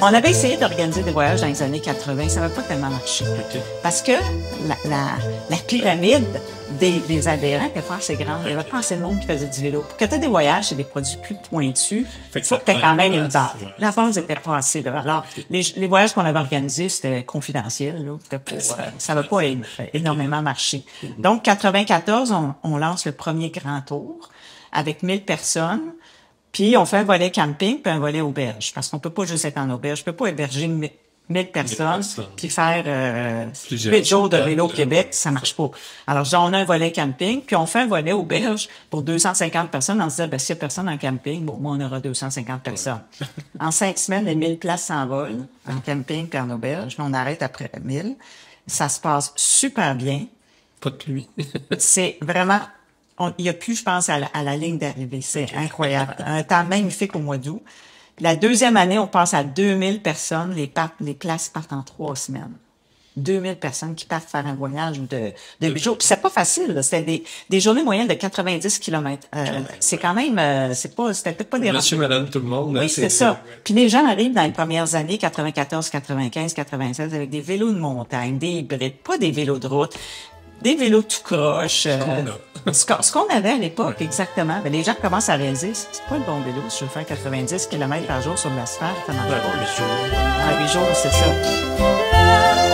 On avait essayé d'organiser des voyages dans les années 80, ça n'avait pas tellement marché. OK. Parce que la pyramide des adhérents était pas assez grande. Il n'y avait pas assez de monde qui faisait du vélo. Pour que tu aies des voyages et des produits plus pointus, il faut que tu aies quand même une base. La base n'était pas assez là. Alors, les voyages qu'on avait organisés, c'était confidentiel. Là. Ça n'avait pas énormément marché. Donc, 94, on lance le premier grand tour avec 1000 personnes. Puis, on fait un volet camping puis un volet auberge. Parce qu'on peut pas juste être en auberge. Je peux pas héberger 1000 personnes puis faire 8 jours de vélo au Québec. Ça marche pas. Alors, on a un volet camping puis on fait un volet auberge pour 250 personnes. On se dit, ben, s'il y a personne en camping, bon, moi, on aura 250 personnes. En 5 semaines, les 1000 places s'envolent en camping puis en auberge. On arrête après 1000. Ça se passe super bien. Pas de pluie. C'est vraiment... Il n'y a plus, je pense, à la ligne d'arrivée. C'est incroyable. Un temps magnifique au mois d'août. La deuxième année, on passe à 2000 personnes. Les places partent en 3 semaines. 2000 personnes qui partent faire un voyage de 8 jours. Puis c'est pas facile, là. C'était des journées moyennes de 90 km. C'est quand même, c'était peut-être pas des... Monsieur, madame, tout le monde. Oui, c'est ça. Puis les gens arrivent dans les premières années, 94, 95, 96, avec des vélos de montagne, des hybrides, pas des vélos de route. Des vélos tout croche. Ce qu'on avait à l'époque, exactement. Mais les gens commencent à réaliser, c'est pas le bon vélo. Si je veux faire 90 km par jour sur l'asphalte, ça marche pas. 8 jours. 8 jours, c'est ça.